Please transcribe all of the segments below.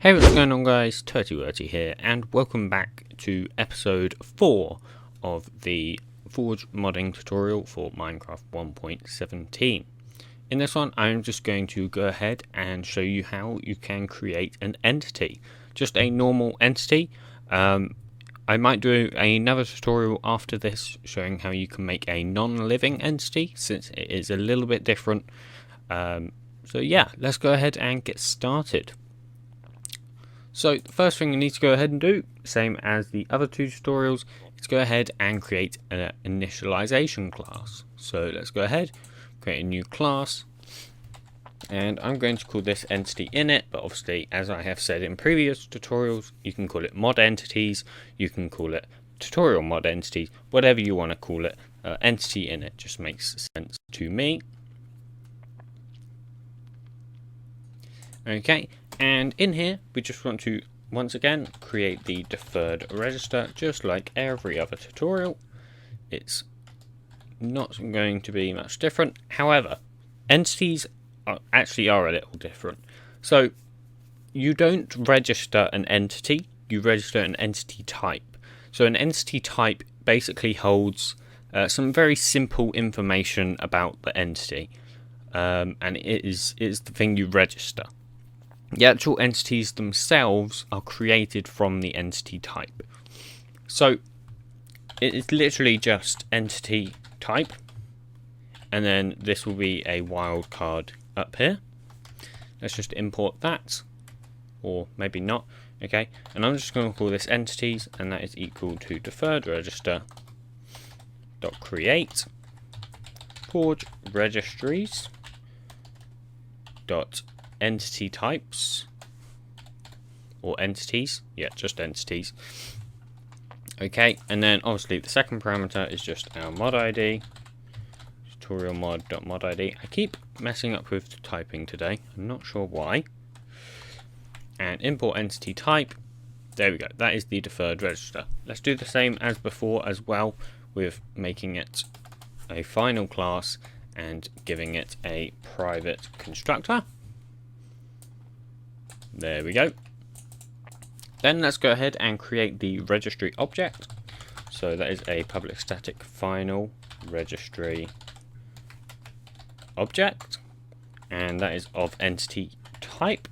Hey, what's going on guys, TurtyWurty here, and welcome back to episode 4 of the Forge modding tutorial for Minecraft 1.17. In this one, I'm just going to go ahead and show you how you can create an entity. Just a normal entity. I might do another tutorial after this showing how you can make a non-living entity, since it is a little bit different. So yeah, let's go ahead and get started. So the first thing you need to go ahead and do, same as the other two tutorials, is go ahead and create an initialization class. So let's go ahead, create a new class, and I'm going to call this entity init, but obviously, as I have said in previous tutorials, you can call it mod entities, you can call it tutorial mod entities, whatever you want to call it. Entity init just makes sense to me. Okay. And in here, we just want to, once again, create the deferred register, just like every other tutorial. It's not going to be much different. However, entities are a little different. So, you don't register an entity, you register an entity type. So an entity type basically holds some very simple information about the entity. And it is the thing you register. The actual entities themselves are created from the entity type. So it is literally just entity type, and then this will be a wildcard up here. Let's just import that, or maybe not. Okay, and I'm just going to call this entities, and that is equal to deferred register dot create forge registries dot entity types, or entities, yeah, just entities. Okay, and then obviously the second parameter is just our mod ID, tutorial mod.mod ID. I keep messing up with the typing today, I'm not sure why. And import entity type. There we go, that is the deferred register. Let's do the same as before as well, with making it a final class and giving it a private constructor. There we go. Then let's go ahead and create the registry object. So that is a public static final registry object, and that is of entity type.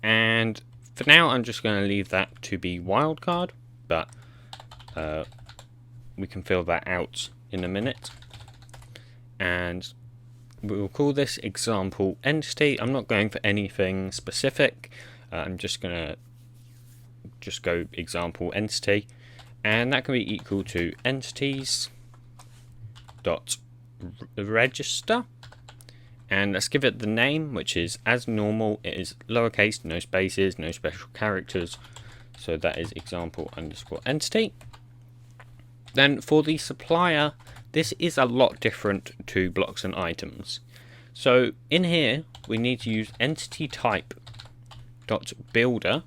And for now, I'm just going to leave that to be wildcard, but we can fill that out in a minute. And we'll call this example entity. I'm not going for anything specific. I'm just going to go example entity, and that can be equal to entities dot register, and let's give it the name, which is as normal. It is lowercase, no spaces, no special characters. So that is example underscore entity. Then for the supplier, this is a lot different to blocks and items. So in here, we need to use entity type dot builder.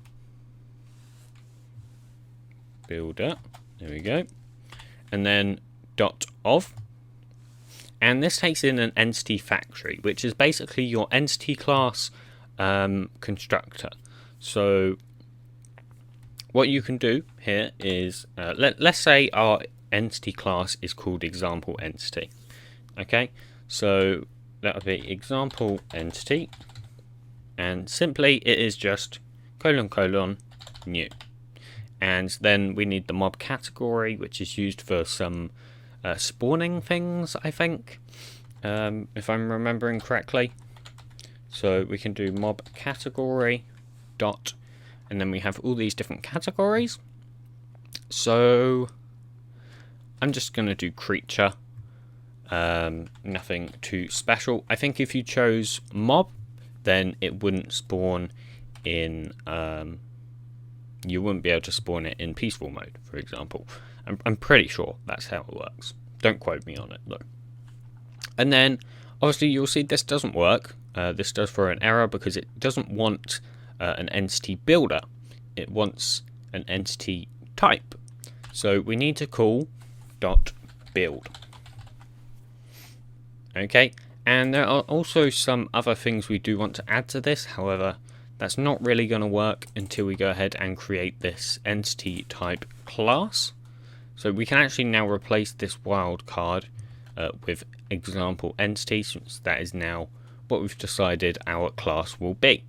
There we go. And then dot of. And this takes in an entity factory, which is basically your entity class constructor. So what you can do here is, let's say our entity class is called example entity. Okay, so that would be example entity, and simply it is just : new. And then we need the mob category, which is used for some spawning things, I think, if I'm remembering correctly. So we can do mob category dot, and then we have all these different categories. So I'm just going to do creature, nothing too special. I think if you chose mob, then it wouldn't spawn in, you wouldn't be able to spawn it in peaceful mode, for example. I'm pretty sure that's how it works. Don't quote me on it though. And then obviously you'll see this doesn't work. This does throw an error because it doesn't want an entity builder. It wants an entity type. So we need to call dot build. Okay, and there are also some other things we do want to add to this. However, That's not really going to work until we go ahead and create this entity type class. So we can actually now replace this wildcard with example entity, since that is now what we've decided our class will be.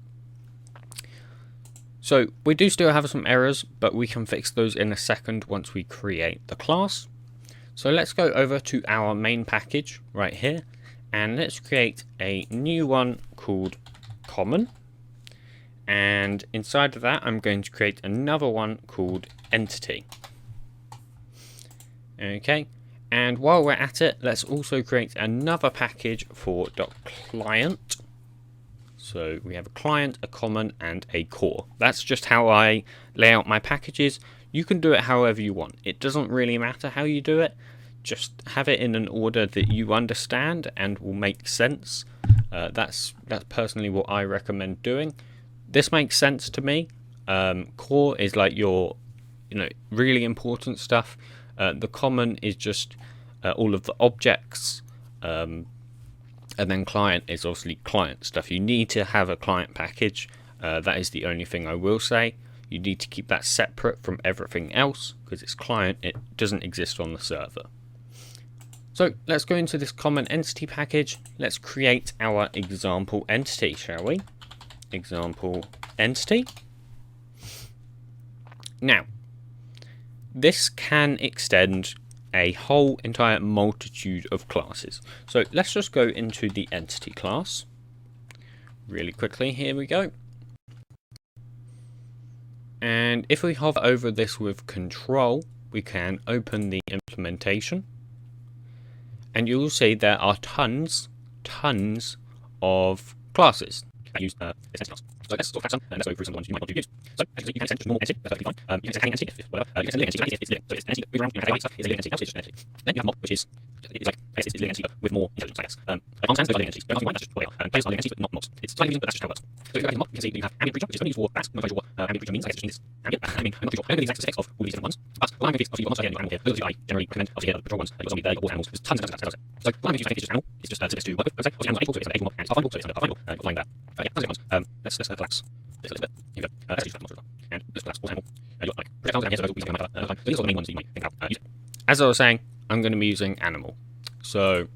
So we do still have some errors, but we can fix those in a second once we create the class. So let's go over to our main package right here, and let's create a new one called common. And inside of that, I'm going to create another one called entity. Okay, and while we're at it, let's also create another package for .client. So we have a client, a common, and a core. That's just how I lay out my packages. You can do it however you want. It doesn't really matter how you do it. Just have it in an order that you understand and will make sense. That's personally what I recommend doing. This makes sense to me. Core is like your, really important stuff. The common is just all of the objects, and then client is obviously client stuff. You need to have a client package. That is the only thing I will say. You need to keep that separate from everything else because it's client. It doesn't exist on the server. So let's go into this common entity package. Let's create our example entity, shall we? Example entity. Now, this can extend a whole entire multitude of classes. So let's just go into the entity class really quickly. Here we go. And if we hover over this with control, we can open the implementation. And you'll see there are tons of classes that use this entity class. So let's sort of have some, and let's go through some ones you might want to use. So as you can extend just a normal entity, that's perfectly fine. You can extend any entity, if whatever. You can extend living entity, it's living. So it's an entity that moves around, you can have stuff, it's a living entity, else it's just an entity. Then you have mob, which is like, it's a living entity, but with more intelligence, I guess. Advanced hands, those are living entities. Don't that's just what they are. Players are living entities, but not mobs. It's slightly confusing, but that's just how it works. So if you go into mob, you can see you have ambient creature, which is only used for bats. I'm not sure what ambient creature means, I guess it just means ambient. I mean, I'm not too sure. I don't know the exact specifics of all these different ones. But what I'm going to use, obviously, you've got monsters here and you've got animal here. Those are I generally recommend. Obviously, here, the patrol ones, you've got zombie there, you've got water animals. There's tons of that tells it. So what I'm going to use, I think, is just animal. It's just simplest to work with. Obviously, animals are equal, so it's an equal mob, and it's Pathfinder, so it's a Pathfinder. You've got flying there. Yeah, that's it, ones. Let's collapse this a little bit. Here we go. Let's use that monster. And let's collapse water animal. You've got like projectiles down here, so those will be something another time. So these are the main ones that you might think about using. As I was saying, I'm going to be using animal. So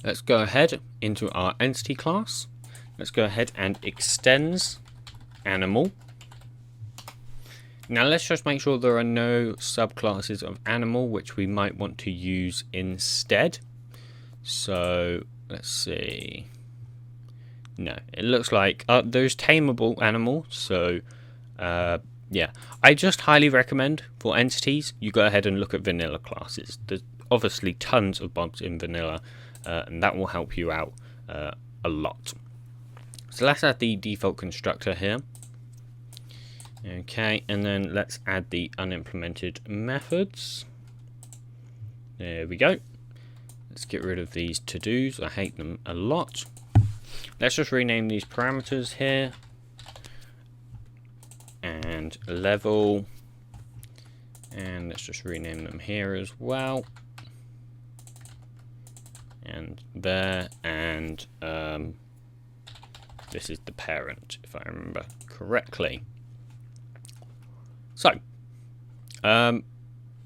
let's go ahead into our entity class. Let's go ahead and extends animal. Now let's just make sure there are no subclasses of animal which we might want to use instead. So let's see. No, it looks like there's tameable animal. So yeah, I just highly recommend for entities you go ahead and look at vanilla classes. There's obviously tons of bugs in vanilla, and that will help you out a lot. So let's add the default constructor here. Okay, and then let's add the unimplemented methods. There we go. Let's get rid of these to-dos. I hate them a lot. Let's just rename these parameters here. And level. And let's just rename them here as well. And there. And this is the parent, if I remember correctly. So, the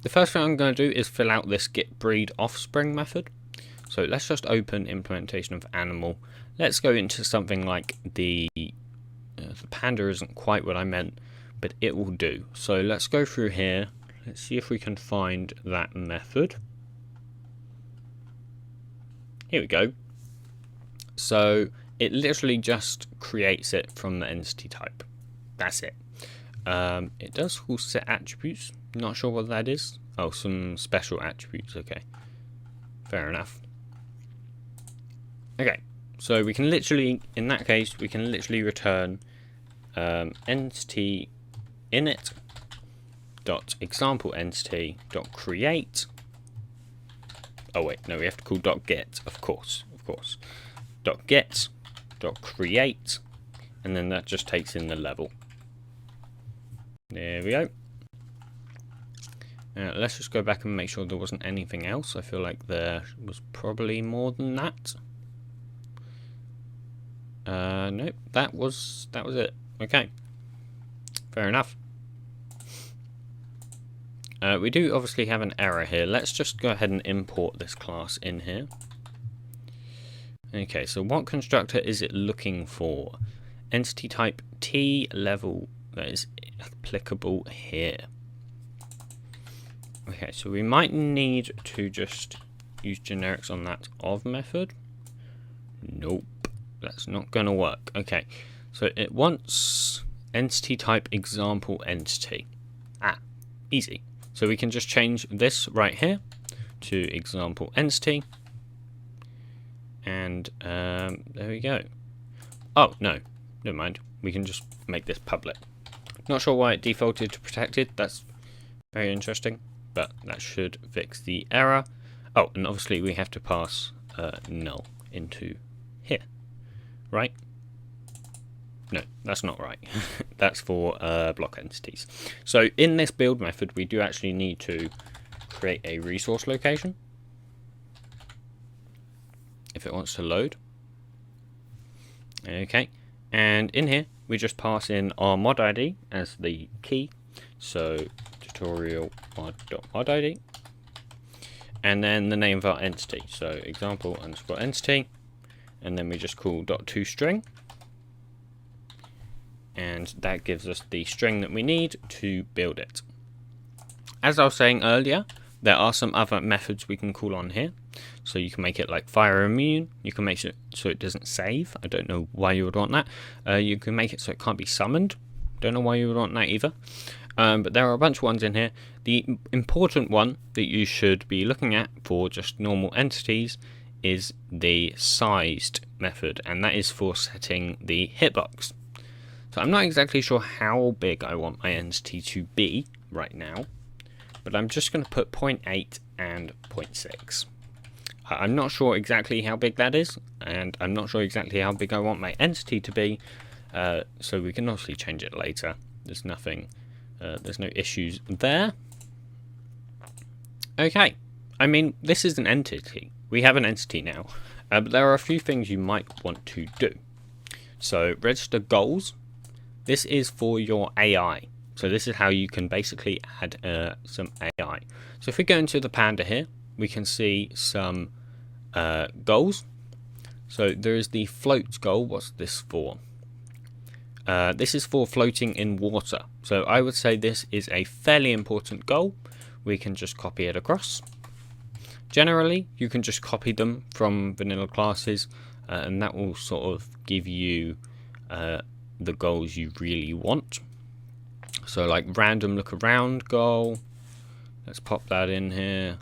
first thing I'm going to do is fill out this getBreedOffspring method. So let's just open implementation of animal. Let's go into something like the panda isn't quite what I meant, but it will do. So let's go through here. Let's see if we can find that method. Here we go. So it literally just creates it from the entity type. That's it. It does call set attributes. Not sure what that is. Oh, some special attributes. Okay, fair enough. Okay, so we can literally, in that case, we can literally return entity init dot example entity dot create. Oh wait, no, we have to call dot get. Of course. Dot get dot create, and then that just takes in the level. There we go. Let's just go back and make sure there wasn't anything else. I feel like there was probably more than that. Nope, that was it. Okay, fair enough. We do obviously have an error here. Let's just go ahead and import this class in here. Okay, so what constructor is it looking for? Entity type T level that is applicable here. Okay, so we might need to just use generics on that of method. Nope, that's not going to work. Okay, so it wants entity type example entity. Easy. So we can just change this right here to example entity. And there we go. Oh, no, never mind. We can just make this public. Not sure why it defaulted to protected. That's very interesting, but that should fix the error. Oh, and obviously we have to pass null into here, right? No, that's not right. That's for block entities. So in this build method, we do actually need to create a resource location if it wants to load. Okay, and in here we just pass in our mod ID as the key. So tutorial mod ID, and then the name of our entity. So example underscore entity, and then we just call .toString. And that gives us the string that we need to build it. As I was saying earlier, there are some other methods we can call on here. So you can make it like fire immune. You can make it so it doesn't save. I don't know why you would want that. You can make it so it can't be summoned. Don't know why you would want that either. But there are a bunch of ones in here. The important one that you should be looking at for just normal entities is the sized method, and that is for setting the hitbox. So I'm not exactly sure how big I want my entity to be right now, but I'm just going to put 0.8 and 0.6. I'm not sure exactly how big that is, and I'm not sure exactly how big I want my entity to be, so we can obviously change it later. There's nothing, there's no issues there. Okay, I mean, this is an entity. We have an entity now, but there are a few things you might want to do. So register goals. This is for your AI. So this is how you can basically add some AI. So if we go into the Panda here, we can see some goals. So there is the float goal. What's this for? This is for floating in water. So I would say this is a fairly important goal. We can just copy it across. Generally, you can just copy them from vanilla classes, and that will sort of give you the goals you really want. So like random look around goal, let's pop that in here.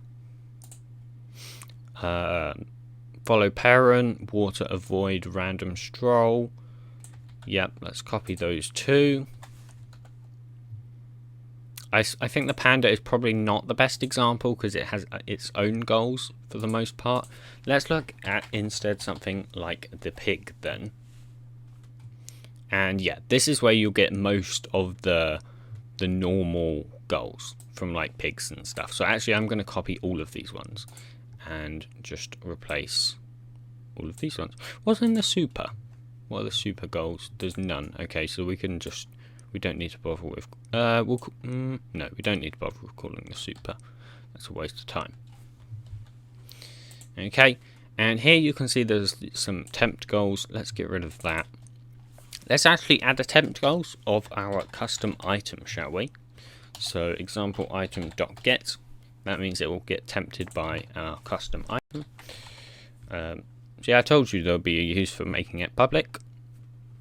Follow parent, water avoid random stroll. Yep, let's copy those two. I think the Panda is probably not the best example because it has its own goals for the most part. Let's look at instead something like the pig then. And yeah, this is where you'll get most of the normal goals from like pigs and stuff. So actually I'm going to copy all of these ones and just replace all of these ones. What's in the super? What are the super goals? There's none. Okay, so we can just, we don't need to bother with, no, we don't need to bother with calling the super. That's a waste of time. Okay, and here you can see there's some tempt goals. Let's get rid of that. Let's actually add attempt goals of our custom item, shall we? So example item.get. That means it will get tempted by our custom item. So yeah, I told you there'll be a use for making it public,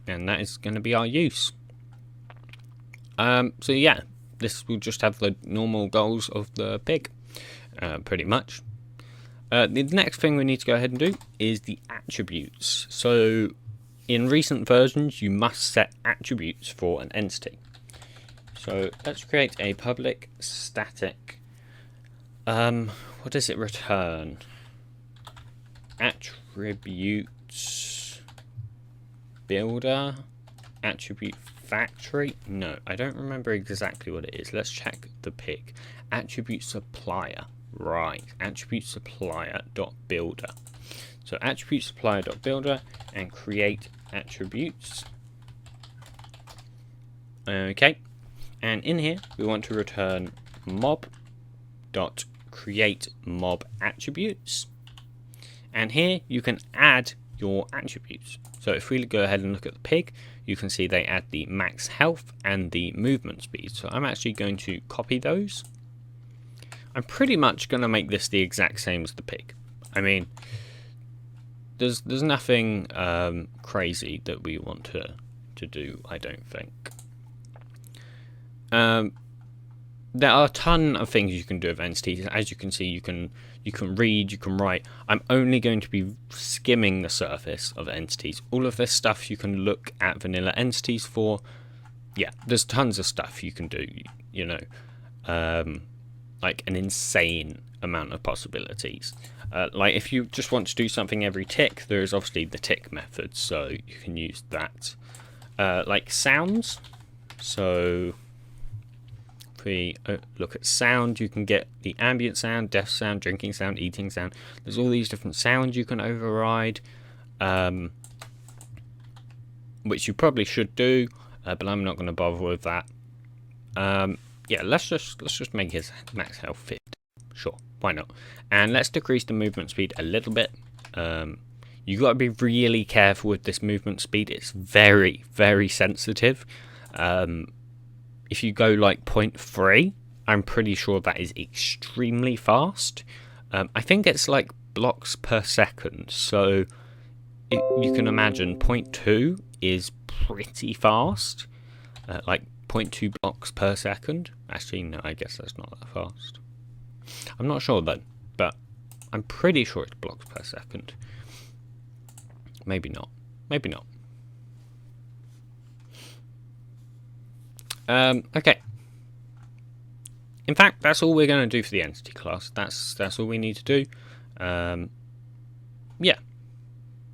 and that is going to be our use. So yeah, this will just have the normal goals of the pig, pretty much. The next thing we need to go ahead and do is the attributes. So in recent versions, you must set attributes for an entity. So let's create a public static. What does it return? Attributes builder, attribute factory. No, I don't remember exactly what it is. Let's check the pig. Attribute supplier. Right, attribute supplier dot builder. So attribute supplier dot builder and create attributes. Okay, and in here we want to return mob.create mob attributes, and here you can add your attributes. So if we go ahead and look at the pig, you can see they add the max health and the movement speed. So I'm actually going to copy those. I'm pretty much going to make this the exact same as the pig. I mean, there's nothing crazy that we want to do, I don't think. There are a ton of things you can do with entities. As you can see, you can read, you can write. I'm only going to be skimming the surface of entities. All of this stuff you can look at vanilla entities for. Yeah, there's tons of stuff you can do, you know, like an insane amount of possibilities. Like if you just want to do something every tick, there's obviously the tick method, so you can use that. Like sounds, so if we look at sound, you can get the ambient sound, deaf sound, drinking sound, eating sound. There's all these different sounds you can override, which you probably should do, but I'm not going to bother with that. Yeah, let's just make his max health 50. Sure, why not? And let's decrease the movement speed a little bit. You got to be really careful with this movement speed. It's very, very sensitive. If you go like 0.3, I'm pretty sure that is extremely fast. I think it's like blocks per second. So you can imagine 0.2 is pretty fast. Like 0.2 blocks per second. Actually, no, I guess that's not that fast. I'm not sure then, but I'm pretty sure it's blocks per second. Maybe not. Maybe not. Okay. In fact, that's all we're going to do for the entity class. That's all we need to do. Yeah.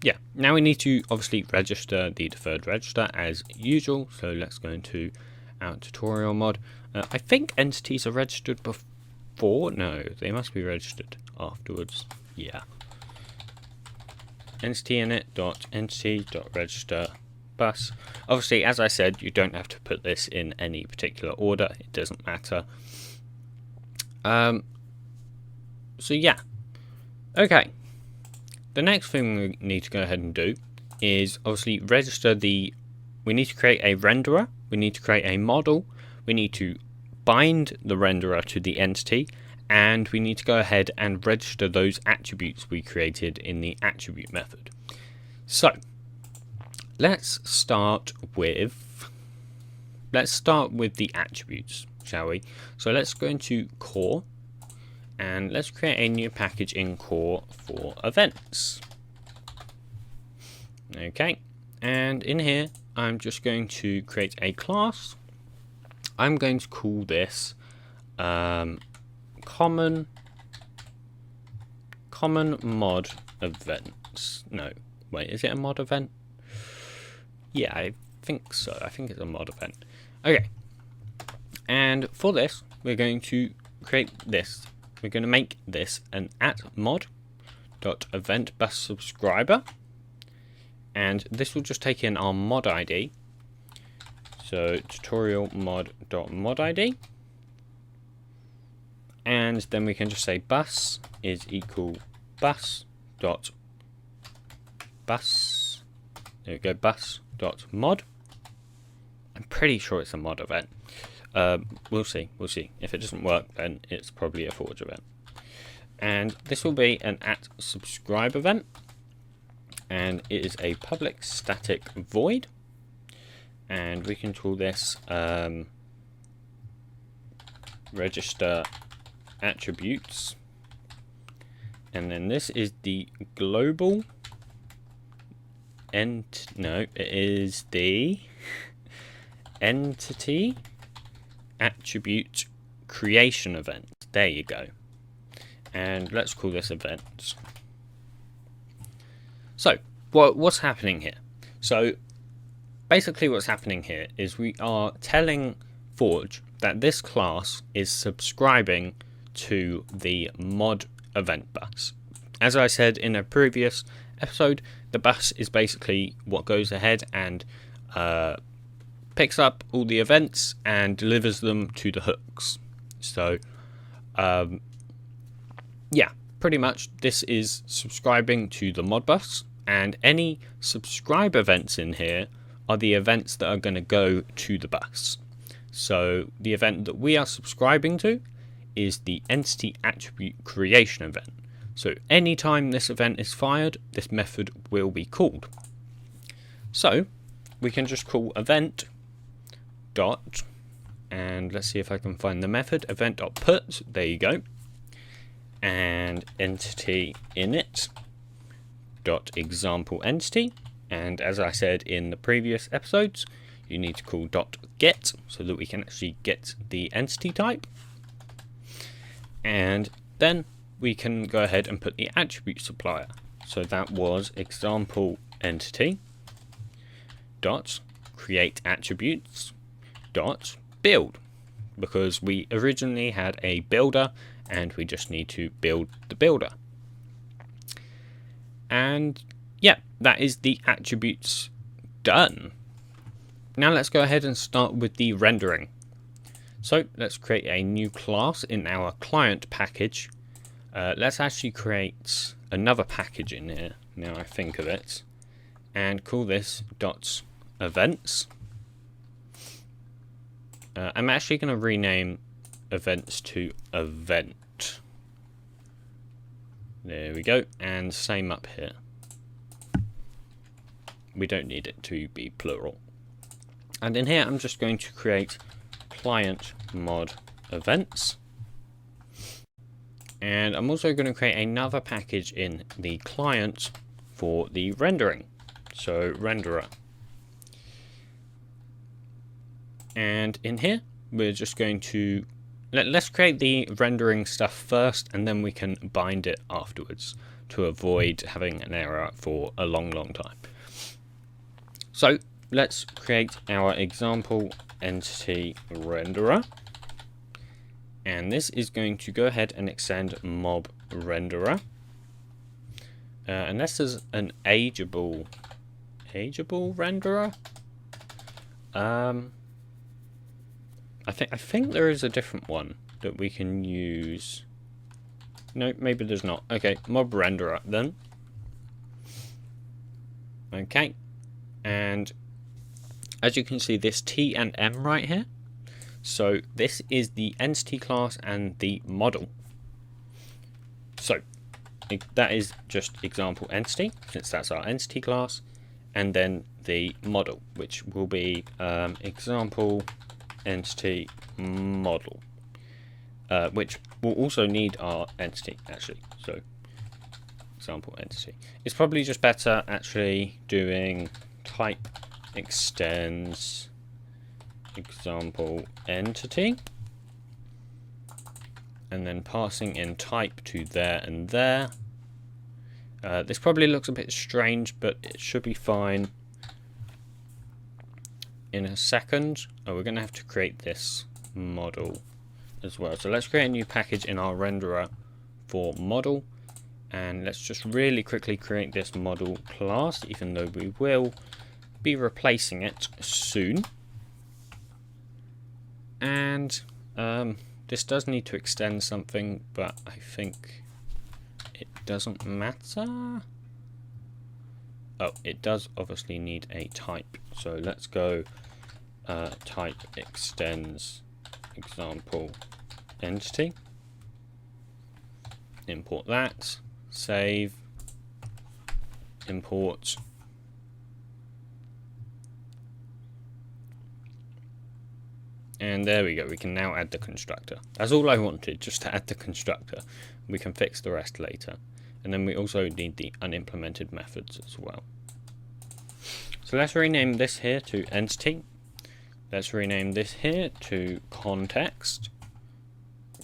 Yeah. Now we need to obviously register the deferred register as usual. So let's go into our tutorial mod. I think entities are registered before. No, they must be registered afterwards. Yeah. Entity init.entity.register bus. Obviously, as I said, you don't have to put this in any particular order. It doesn't matter. So yeah. Okay. The next thing we need to go ahead and do is obviously register the. We need to create a renderer. We need to create a model. We need to bind the renderer to the entity, and we need to go ahead and register those attributes we created in the attribute method. So let's start with the attributes, shall we? So let's go into core and let's create a new package in core for events. Okay, and in here I'm just going to create a class. I'm going to call this common mod events. No, wait, is it a mod event? Yeah, I think so. I think it's a mod event. Okay, and for this we're going to create this. We're going to make this an @mod.eventBusSubscriber, and this will just take in our mod ID. So tutorial mod.modID, and then we can just say bus is equal bus dot bus. There we go, bus dot mod. I'm pretty sure it's a mod event. We'll see. If it doesn't work, then it's probably a forge event. And this will be an @subscribe event, and it is a public static void. And we can call this register attributes, and then this is the global it is the entity attribute creation event. There you go. And let's call this events. So what's happening here? So basically what's happening here is we are telling Forge that this class is subscribing to the mod event bus. As I said in a previous episode, the bus is basically what goes ahead and picks up all the events and delivers them to the hooks. So yeah, pretty much this is subscribing to the Modbus, and any subscribe events in here are the events that are going to go to the bus. So the event that we are subscribing to is the entity attribute creation event. So anytime this event is fired, this method will be called. So we can just call event dot, and let's see if I can find the method, event dot put, there you go, and entity init dot example entity, and as I said in the previous episodes, you need to call dot get so that we can actually get the entity type, and then we can go ahead and put the attribute supplier. So that was example entity dot create attributes dot build, because we originally had a builder and we just need to build the builder. And yeah, that is the attributes done. Now let's go ahead and start with the rendering. So let's create a new class in our client package. Let's actually create another package in here, now I think of it, and call this dot events. I'm actually going to rename events to event. There we go, and same up here. We don't need it to be plural. And in here I'm just going to create client mod events. And I'm also going to create another package in the client for the rendering. So renderer. And in here we're just going to let's create the rendering stuff first, and then we can bind it afterwards to avoid having an error for a long time. So let's create our example entity renderer, and this is going to go ahead and extend mob renderer, and this is an ageable renderer. I think there is a different one that we can use. No, maybe there's not. Okay, mob renderer then. Okay, and as you can see, this T and M right here. So this is the entity class and the model. So that is just example entity, since that's our entity class, and then the model, which will be example entity model, which will also need our entity actually. So example entity. It's probably just better actually doing type extends example entity and then passing in type to there and there. This probably looks a bit strange, but it should be fine in a second. Oh, we're going to have to create this model as well. So let's create a new package in our renderer for model, and let's just really quickly create this model class, even though we will be replacing it soon. And this does need to extend something, but I think it doesn't matter. Oh, it does obviously need a type. So let's go type extends example entity. Import that. Save. Import. And there we go. We can now add the constructor. That's all I wanted, just to add the constructor. We can fix the rest later. And then we also need the unimplemented methods as well. So let's rename this here to entity. Let's rename this here to context.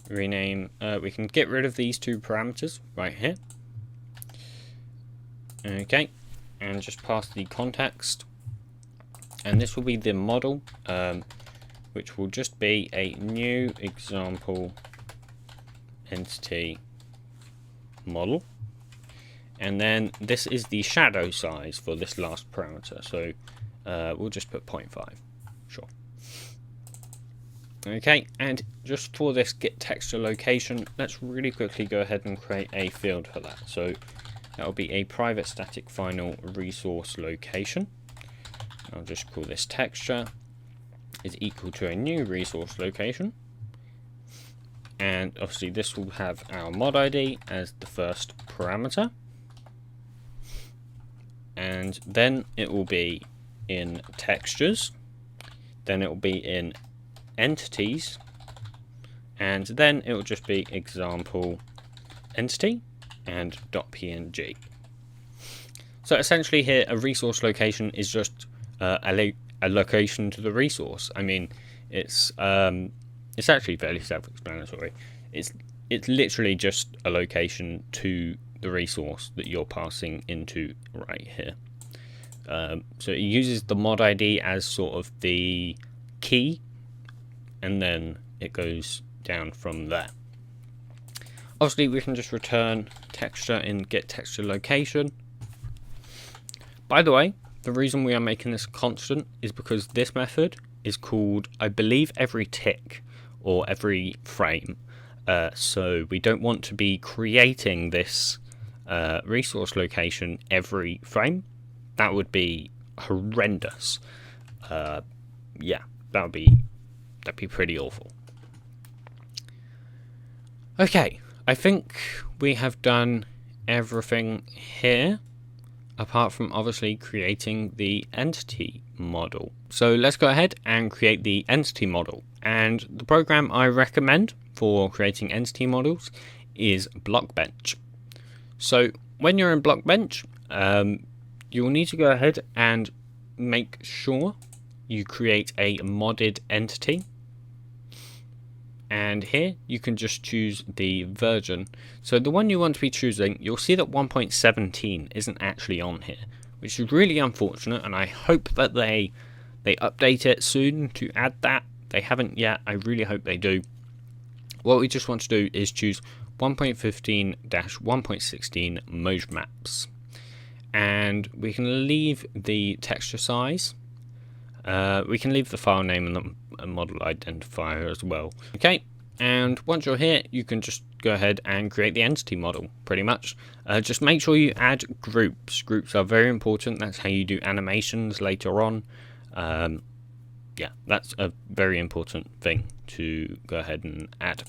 Rename, we can get rid of these two parameters right here. Okay, and just pass the context. And this will be the model, which will just be a new example entity model. And then this is the shadow size for this last parameter. So we'll just put 0.5. Sure. Okay, and just for this get texture location, let's really quickly go ahead and create a field for that. So that will be a private static final resource location. I'll just call this texture is equal to a new resource location. And obviously this will have our mod ID as the first parameter. And then it will be in textures. Then it will be in entities. And then it will just be example entity and .png. So essentially here a resource location is just a location to the resource. I mean, it's actually fairly self-explanatory. It's literally just a location to the resource that you're passing into right here. So it uses the mod ID as sort of the key, and then it goes down from there. Obviously we can just return texture in get texture location. By the way, the reason we are making this constant is because this method is called, I believe, every tick or every frame. So we don't want to be creating this resource location every frame. That would be horrendous. Yeah, that'd be pretty awful. Okay, I think we have done everything here, apart from obviously creating the entity model. So let's go ahead and create the entity model. And the program I recommend for creating entity models is Blockbench. So when you're in Blockbench, you will need to go ahead and make sure you create a modded entity. And here you can just choose the version. So the one you want to be choosing, you'll see that 1.17 isn't actually on here, which is really unfortunate, and I hope that they update it soon to add that. They haven't yet. I really hope they do. What we just want to do is choose 1.15-1.16 Moj maps. And we can leave the texture size. We can leave the file name and the model identifier as well. Okay, and once you're here, you can just go ahead and create the entity model, pretty much. Just make sure you add groups. Groups are very important. That's how you do animations later on. Yeah, that's a very important thing to go ahead and add.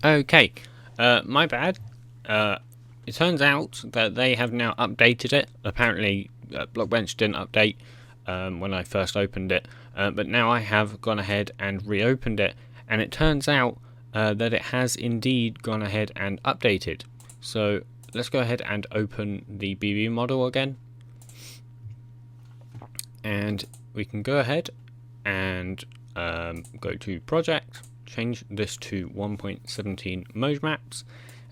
Okay, my bad. It turns out that they have now updated it. Apparently Blockbench didn't update when I first opened it, but now I have gone ahead and reopened it, and it turns out that it has indeed gone ahead and updated. So let's go ahead and open the BB model again, and we can go ahead and go to project, change this to 1.17 Moj maps,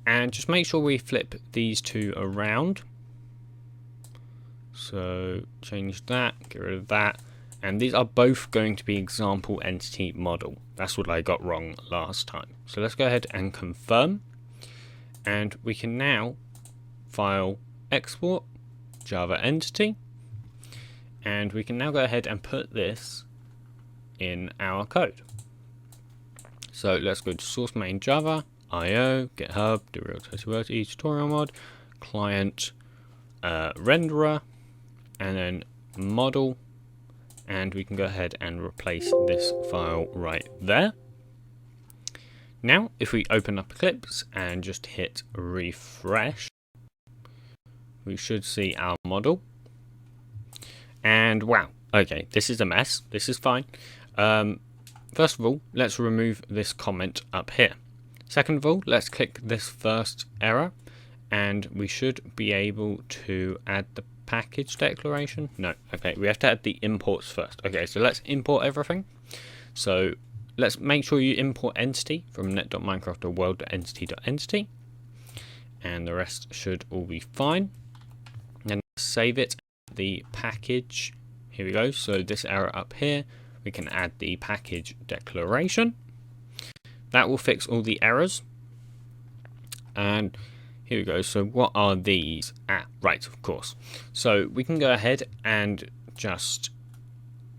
and just make sure we flip these two around. So change that, get rid of that, and these are both going to be example entity model. That's what I got wrong last time. So let's go ahead and confirm, and we can now file export Java entity, and we can now go ahead and put this in our code. So let's go to source main Java, IO, GitHub, do real tutorial mod, client, renderer, and then model, and we can go ahead and replace this file right there. Now if we open up Eclipse and just hit refresh, we should see our model, and wow, okay, this is a mess. This is fine. First of all, let's remove this comment up here. Second of all, let's click this first error, and we should be able to add the package declaration. No, okay, we have to add the imports first. Okay, so let's import everything. So let's make sure you import entity from net.minecraft or world.entity.entity, and the rest should all be fine. Then save it, the package. Here we go. So this error up here, we can add the package declaration. That will fix all the errors. And here we go. So what are these? Right, of course. So we can go ahead and just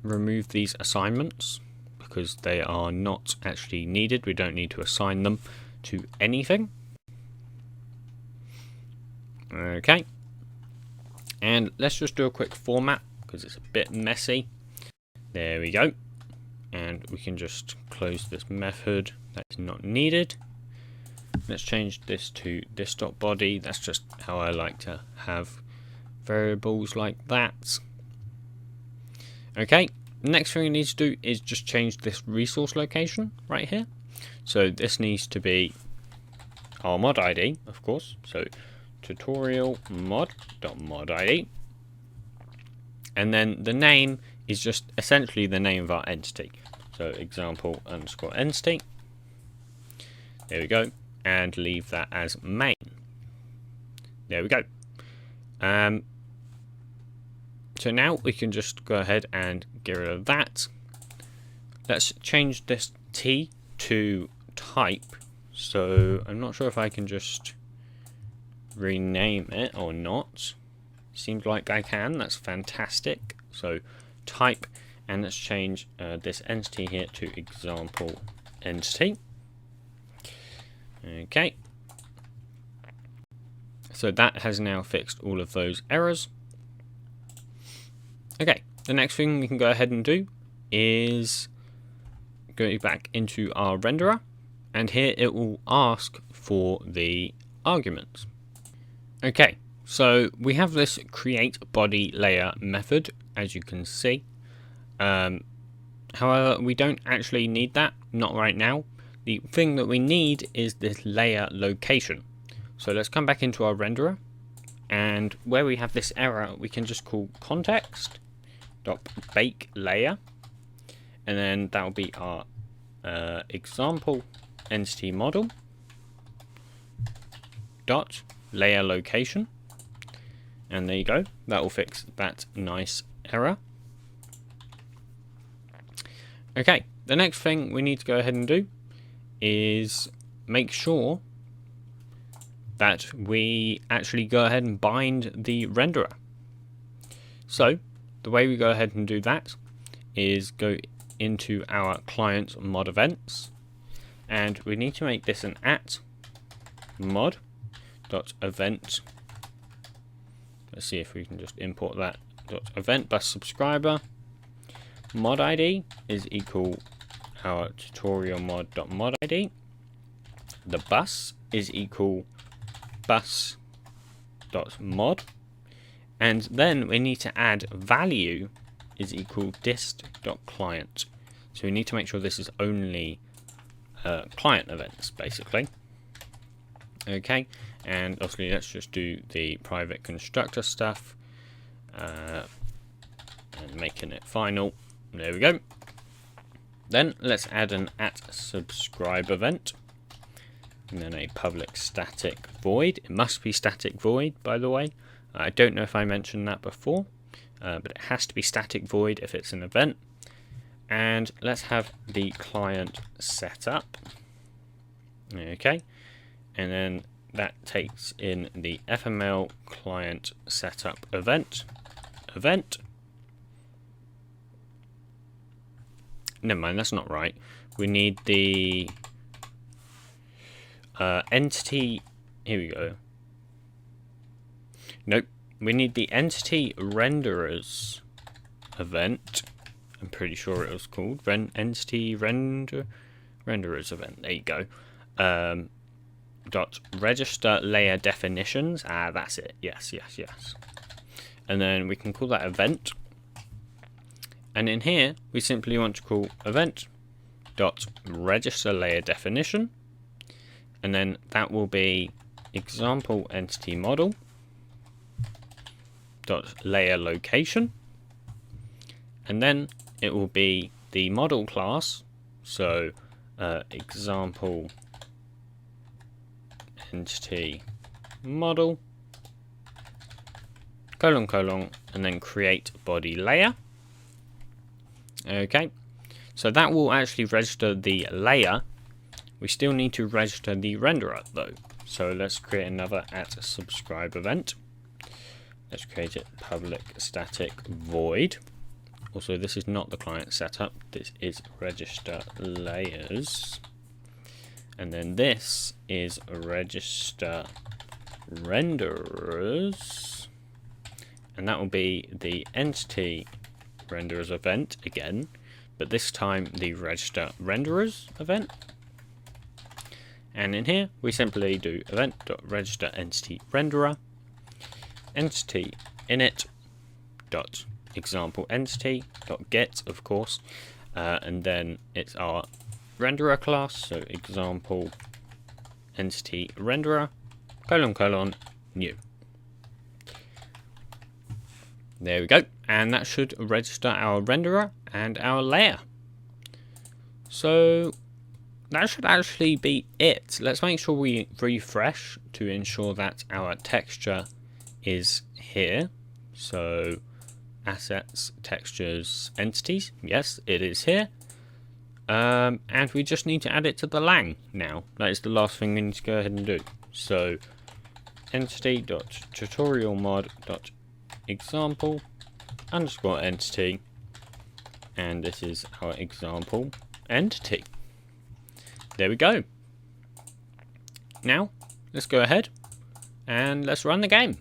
remove these assignments because they are not actually needed. We don't need to assign them to anything. Okay. And let's just do a quick format because it's a bit messy. There we go. And we can just close this method that is not needed. Let's change this to this.body. That's just how I like to have variables like that. Okay, next thing we need to do is just change this resource location right here. So this needs to be our mod ID, of course. So tutorial mod.modid, and then the name is just essentially the name of our entity. So example underscore entity. There we go. And leave that as main. There we go. So now we can just go ahead and get rid of that. Let's change this T to type. So I'm not sure if I can just rename it or not. Seems like I can. That's fantastic. So type, and let's change this entity here to example entity. Okay, so that has now fixed all of those errors. Okay, the next thing we can go ahead and do is go back into our renderer, and here it will ask for the arguments. Okay, so we have this create body layer method, as you can see. However, we don't actually need that, not right now. The thing that we need is this layer location. So let's come back into our renderer, and where we have this error, we can just call context.bake layer, and then that will be our example entity model dot layer location, and there you go. That will fix that nice error. Okay, the next thing we need to go ahead and do is make sure that we actually go ahead and bind the renderer. So the way we go ahead and do that is go into our client mod events, and we need to make this an @mod.event. Let's see if we can just import that .event bus subscriber. Mod ID is equal our tutorial mod.modid. The bus is equal bus.mod, And then we need to add value is equal dist.client. So we need to make sure this is only client events, basically. Okay, and obviously let's just do the private constructor stuff and making it final. There we go. Then let's add an @subscribe event, and then a public static void. It must be static void, by the way. I don't know if I mentioned that before, but it has to be static void if it's an event. And let's have the client set up. Okay, and then that takes in the FML client setup event. Never mind, that's not right. We need the entity. Here we go. Nope. We need the entity renderers event. I'm pretty sure it was called entity renderers event. There you go. Dot register layer definitions. That's it. Yes. And then we can call that event. And in here, we simply want to call event dot register layer definition, and then that will be example entity model dot layer location, and then it will be the model class. So example entity model colon and then create body layer. Okay, so that will actually register the layer. We still need to register the renderer though. So let's create another @subscribe event. Let's create it public static void. Also, this is not the client setup. This is register layers. And then this is register renderers. And that will be the entity renderers event again, but this time the register renderers event. And in here we simply do event.register entity renderer, entity init dot example entity dot get, of course, and then it's our renderer class, so example entity renderer colon new. There we go, and that should register our renderer and our layer. So that should actually be it. Let's make sure we refresh to ensure that our texture is here. So assets, textures, entities. Yes, it is here. And we just need to add it to the lang now. That is the last thing we need to go ahead and do. So entity.tutorialmod.example underscore entity, and this is our example entity. There we go. Now let's go ahead and let's run the game.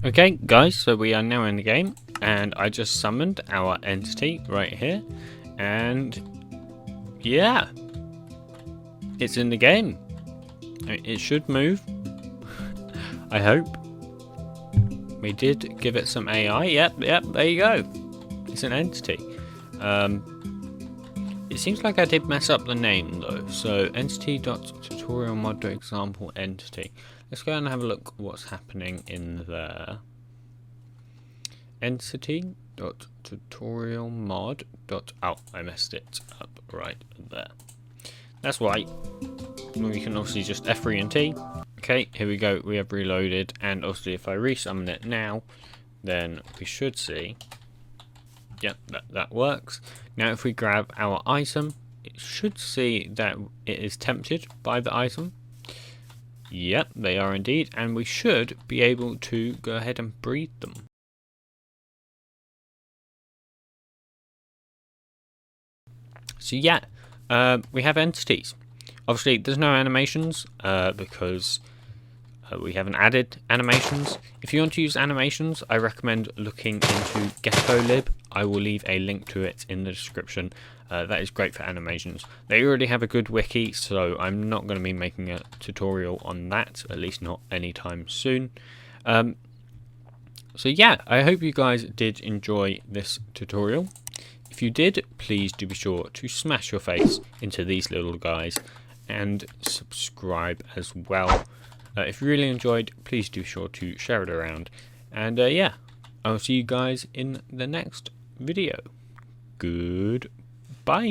Okay guys, so we are now in the game, and I just summoned our entity right here, and yeah, it's in the game. It should move. I hope. We did give it some AI. Yep, there you go. It's an entity. It seems like I did mess up the name though. So entity.tutorialmod.example entity. Let's go and have a look what's happening in there. Entity.tutorialmod. Oh, I messed it up right there. That's right. We can obviously just F3 and T. Okay, here we go. We have reloaded, and obviously if I resummon it now, then we should see. Yep, that works. Now if we grab our item, it should see that it is tempted by the item. Yep, they are indeed, and we should be able to go ahead and breed them. So yeah, we have entities. Obviously there's no animations because we haven't added animations. If you want to use animations, I recommend looking into GeckoLib. I will leave a link to it in the description. That is great for animations. They already have a good wiki, so I'm not going to be making a tutorial on that, at least not anytime soon. So yeah, I hope you guys did enjoy this tutorial. If you did, please do be sure to smash your face into these little guys and subscribe as well. If you really enjoyed, please do be sure to share it around. And yeah, I'll see you guys in the next video. Goodbye.